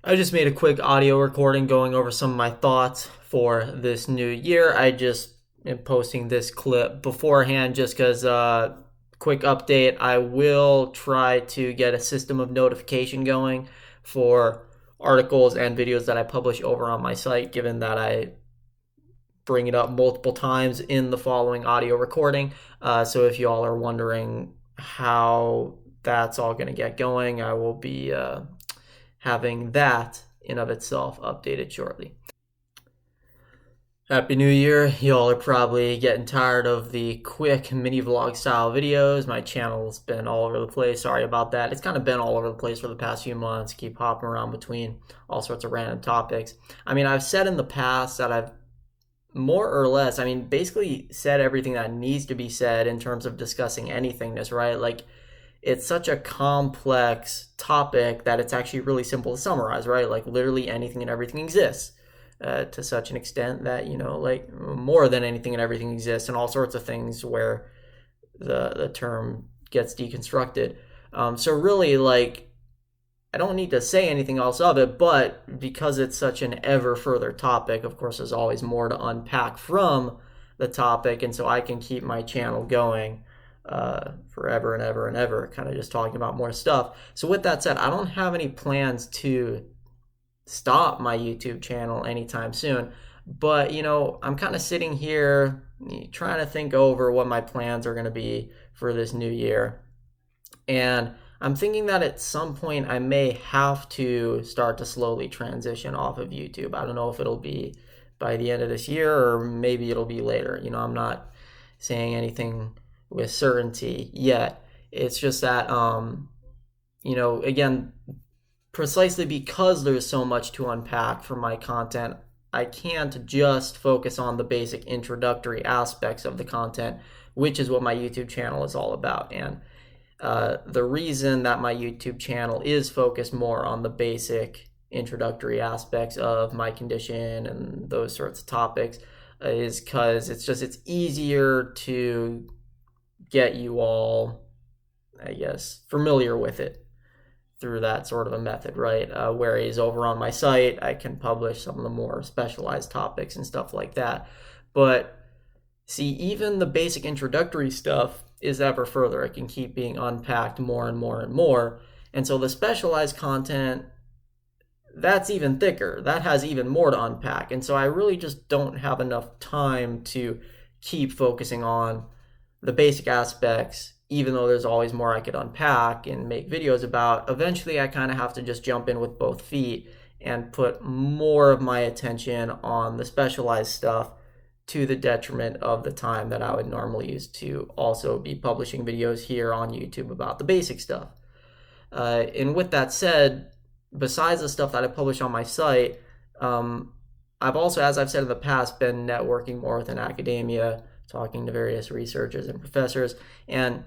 I just made a quick audio recording going over some of my thoughts for this new year. I just am posting this clip beforehand just because, quick update, I will try to get a system of notification going for articles and videos that I publish over on my site, given that I bring it up multiple times in the following audio recording. So if you all are wondering how that's all going to get going, I will be having that in of itself updated shortly. Happy New Year. Y'all are probably getting tired of the quick mini vlog style videos. My channel's been all over the place. Sorry about that. It's kind of been all over the place for the past few months. Keep hopping around between all sorts of random topics. I mean, I've said in the past that I've more or less, basically said everything that needs to be said in terms of discussing anythingness, right? Like, it's such a complex topic that it's actually really simple to summarize, right? Like, literally anything and everything exists to such an extent that, like more than anything and everything exists, and all sorts of things where the term gets deconstructed. So, really, like, I don't need to say anything else of it, but because it's such an ever further topic, of course, there's always more to unpack from the topic, and so I can keep my channel going forever and ever and ever, kind of just talking about more stuff. So with that said, I don't have any plans to stop my YouTube channel anytime soon, but I'm kind of sitting here trying to think over what my plans are going to be for this new year. And I'm thinking that at some point I may have to start to slowly transition off of YouTube. I don't know if it'll be by the end of this year or maybe it'll be later. I'm not saying anything with certainty yet. It's just that, again, precisely because there's so much to unpack for my content, I can't just focus on the basic introductory aspects of the content, which is what my YouTube channel is all about. And the reason that my YouTube channel is focused more on the basic introductory aspects of my condition and those sorts of topics is because it's easier to get you all, I guess, familiar with it through that sort of a method, right? Whereas over on my site, I can publish some of the more specialized topics and stuff like that. But see, even the basic introductory stuff is ever further. It can keep being unpacked more and more and more. And so the specialized content, that's even thicker. That has even more to unpack. And so I really just don't have enough time to keep focusing on the basic aspects, even though there's always more I could unpack and make videos about. Eventually, I kind of have to just jump in with both feet and put more of my attention on the specialized stuff to the detriment of the time that I would normally use to also be publishing videos here on YouTube about the basic stuff. And with that said, besides the stuff that I publish on my site, I've also, as I've said in the past, been networking more within academia, talking to various researchers and professors, and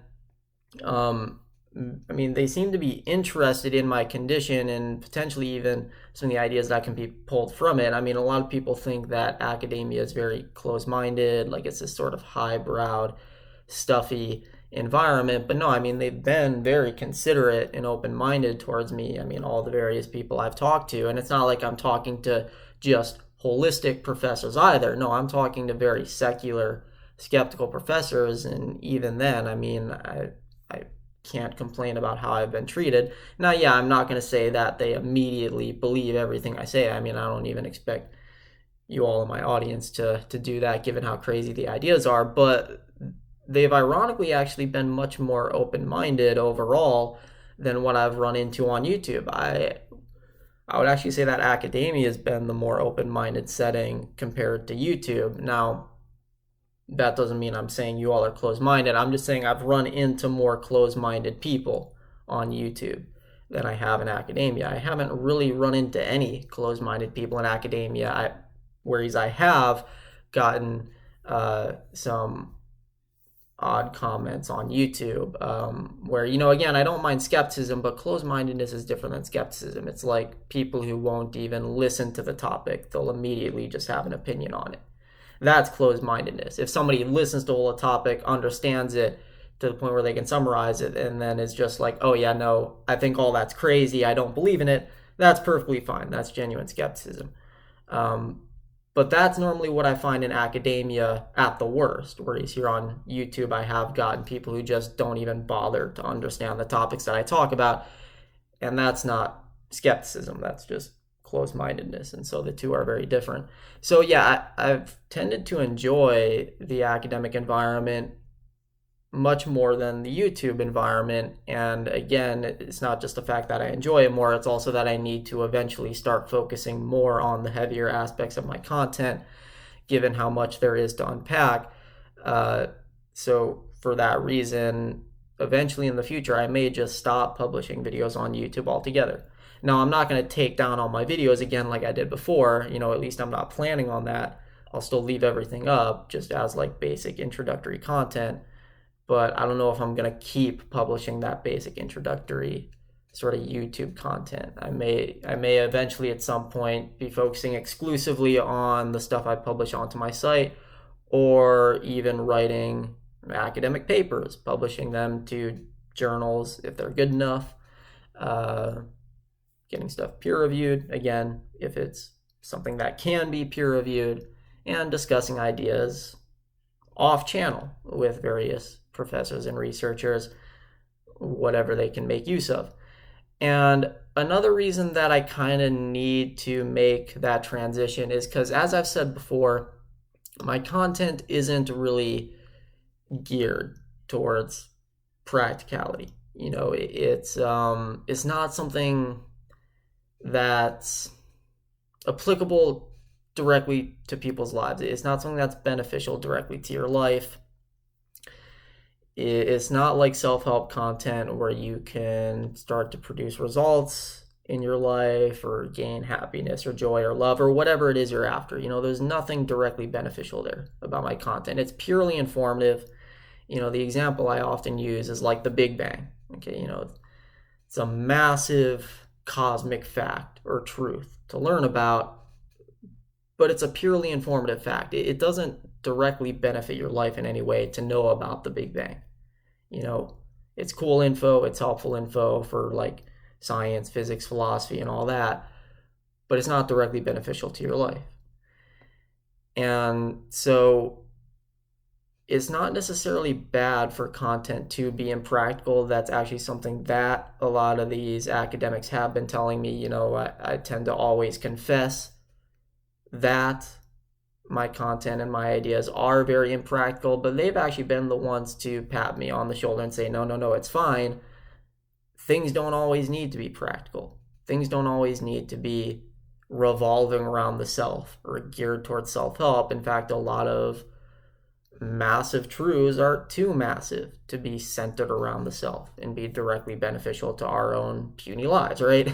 they seem to be interested in my condition and potentially even some of the ideas that can be pulled from it. A lot of people think that academia is very close-minded, like it's this sort of highbrowed, stuffy environment. But no, they've been very considerate and open-minded towards me. All the various people I've talked to, and it's not like I'm talking to just holistic professors either. No, I'm talking to very secular, skeptical professors, and even then, I can't complain about how I've been treated. Now, yeah, I'm not going to say that they immediately believe everything I say. I don't even expect you all in my audience to do that, given how crazy the ideas are, but they've ironically actually been much more open-minded overall than what I've run into on YouTube. I would actually say that academia has been the more open-minded setting compared to YouTube. Now, that doesn't mean I'm saying you all are closed-minded. I'm just saying I've run into more closed-minded people on YouTube than I have in academia. I haven't really run into any closed-minded people in academia, whereas I have gotten some odd comments on YouTube where, again, I don't mind skepticism, but closed-mindedness is different than skepticism. It's like people who won't even listen to the topic. They'll immediately just have an opinion on it. That's closed-mindedness. If somebody listens to the whole topic, understands it to the point where they can summarize it, and then is just like, oh yeah, no, I think all that's crazy, I don't believe in it, That's perfectly fine. That's genuine skepticism. Um, but that's normally what I find in academia at the worst. Whereas here on YouTube, I have gotten people who just don't even bother to understand the topics that I talk about. And that's not skepticism, that's just closed mindedness. And so the two are very different. So, yeah, I've tended to enjoy the academic environment much more than the YouTube environment. And again, it's not just the fact that I enjoy it more, it's also that I need to eventually start focusing more on the heavier aspects of my content, given how much there is to unpack. Uh, so, for that reason, eventually in the future, I may just stop publishing videos on YouTube altogether. Now, I'm not going to take down all my videos again like I did before. At least I'm not planning on that. I'll still leave everything up just as like basic introductory content, but I don't know if I'm going to keep publishing that basic introductory sort of YouTube content. I may eventually at some point be focusing exclusively on the stuff I publish onto my site, or even writing academic papers, publishing them to journals if they're good enough, uh, getting stuff peer reviewed, again, if it's something that can be peer reviewed, and discussing ideas off channel with various professors and researchers, whatever they can make use of. And another reason that I kind of need to make that transition is because, as I've said before, my content isn't really geared towards practicality. It's not something that's applicable directly to people's lives. It's not something that's beneficial directly to your life. It's not like self-help content where you can start to produce results in your life or gain happiness or joy or love or whatever it is you're after. There's nothing directly beneficial there about my content. It's purely informative. The example I often use is like the Big Bang. Okay, it's a massive cosmic fact or truth to learn about, but it's a purely informative fact. It doesn't directly benefit your life in any way to know about the Big Bang. It's cool info, it's helpful info for like science, physics, philosophy, and all that, but it's not directly beneficial to your life. And so it's not necessarily bad for content to be impractical. That's actually something that a lot of these academics have been telling me. I tend to always confess that my content and my ideas are very impractical, but they've actually been the ones to pat me on the shoulder and say, no, it's fine. Things don't always need to be practical. Things don't always need to be revolving around the self or geared towards self-help. In fact, a lot of massive truths are too massive to be centered around the self and be directly beneficial to our own puny lives, right?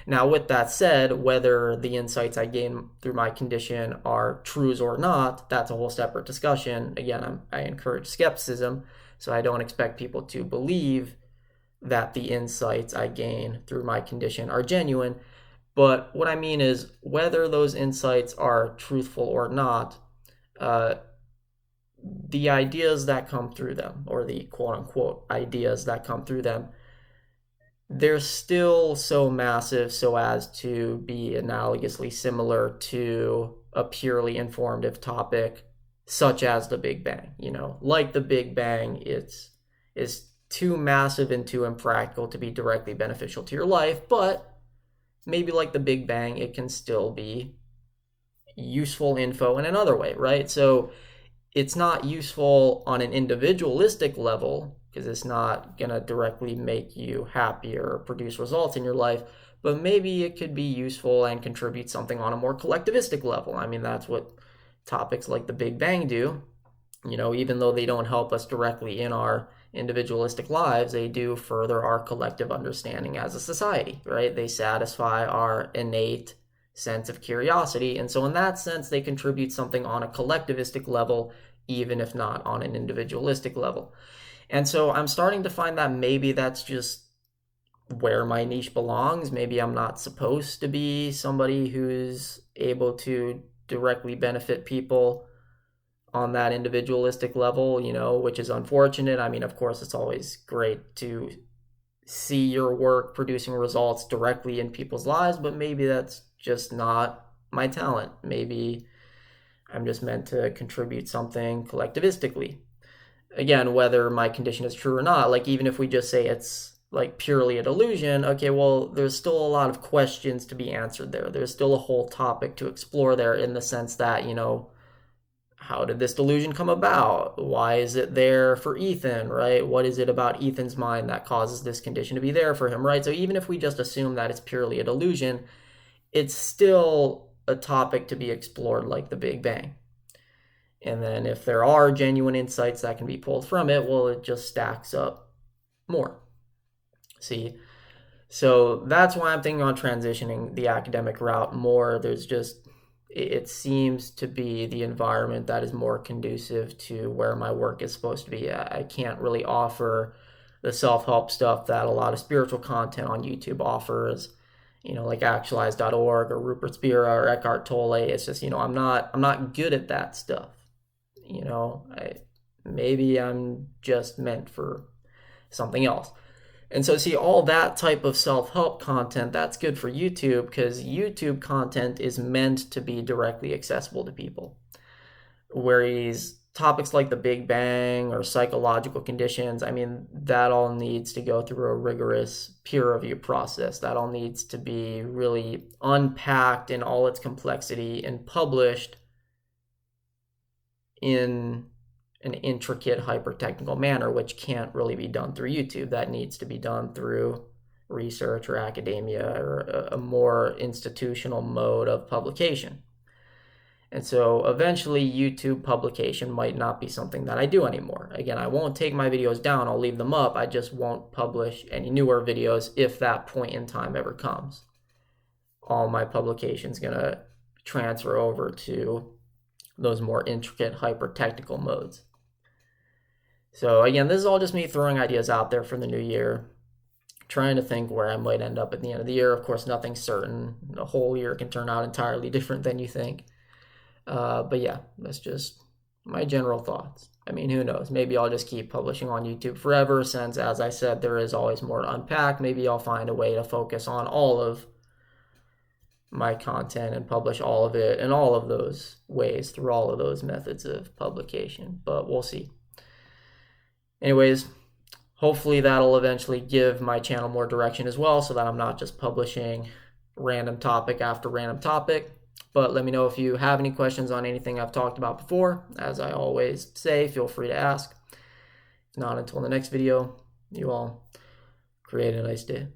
Now, with that said, whether the insights I gain through my condition are truths or not, that's a whole separate discussion. Again, I encourage skepticism, so I don't expect people to believe that the insights I gain through my condition are genuine. But what I mean is, whether those insights are truthful or not, the ideas that come through them, or the quote-unquote ideas that come through them, they're still so massive so as to be analogously similar to a purely informative topic such as the Big Bang. Like the Big Bang, it's too massive and too impractical to be directly beneficial to your life, but maybe like the Big Bang, it can still be useful info in another way, right? So it's not useful on an individualistic level because it's not going to directly make you happier or produce results in your life, but maybe it could be useful and contribute something on a more collectivistic level. I mean, that's what topics like the Big Bang do. Even though they don't help us directly in our individualistic lives, they do further our collective understanding as a society, right? They satisfy our innate sense of curiosity. And so in that sense, they contribute something on a collectivistic level, even if not on an individualistic level. And so I'm starting to find that maybe that's just where my niche belongs. Maybe I'm not supposed to be somebody who's able to directly benefit people on that individualistic level, which is unfortunate. I mean, of course, it's always great to see your work producing results directly in people's lives, but maybe that's just not my talent. Maybe I'm just meant to contribute something collectivistically. Again, whether my condition is true or not, like even if we just say it's like purely a delusion, okay, well, there's still a lot of questions to be answered there. There's still a whole topic to explore there in the sense that, how did this delusion come about? Why is it there for Ethan, right? What is it about Ethan's mind that causes this condition to be there for him, right? So even if we just assume that it's purely a delusion, it's still a topic to be explored like the Big Bang. And then if there are genuine insights that can be pulled from it, well, it just stacks up more. See? So that's why I'm thinking on transitioning the academic route more. It seems to be the environment that is more conducive to where my work is supposed to be. I can't really offer the self-help stuff that a lot of spiritual content on YouTube offers, like actualize.org or Rupert Spira or Eckhart Tolle. It's just, I'm not good at that stuff. Maybe I'm just meant for something else. And so see, all that type of self-help content, that's good for YouTube because YouTube content is meant to be directly accessible to people. Whereas topics like the Big Bang or psychological conditions, that all needs to go through a rigorous peer review process. That all needs to be really unpacked in all its complexity and published in an intricate, hyper-technical manner, which can't really be done through YouTube. That needs to be done through research or academia or a more institutional mode of publication. And so eventually YouTube publication might not be something that I do anymore. Again, I won't take my videos down, I'll leave them up. I just won't publish any newer videos if that point in time ever comes. All my publication's gonna transfer over to those more intricate, hyper-technical modes. So again, this is all just me throwing ideas out there for the new year, trying to think where I might end up at the end of the year. Of course, nothing's certain. The whole year can turn out entirely different than you think. But yeah, that's just my general thoughts. Who knows? Maybe I'll just keep publishing on YouTube forever since, as I said, there is always more to unpack. Maybe I'll find a way to focus on all of my content and publish all of it in all of those ways through all of those methods of publication, but we'll see. Anyways, hopefully that'll eventually give my channel more direction as well so that I'm not just publishing random topic after random topic. But let me know if you have any questions on anything I've talked about before. As I always say, feel free to ask. If not, until the next video, you all create a nice day.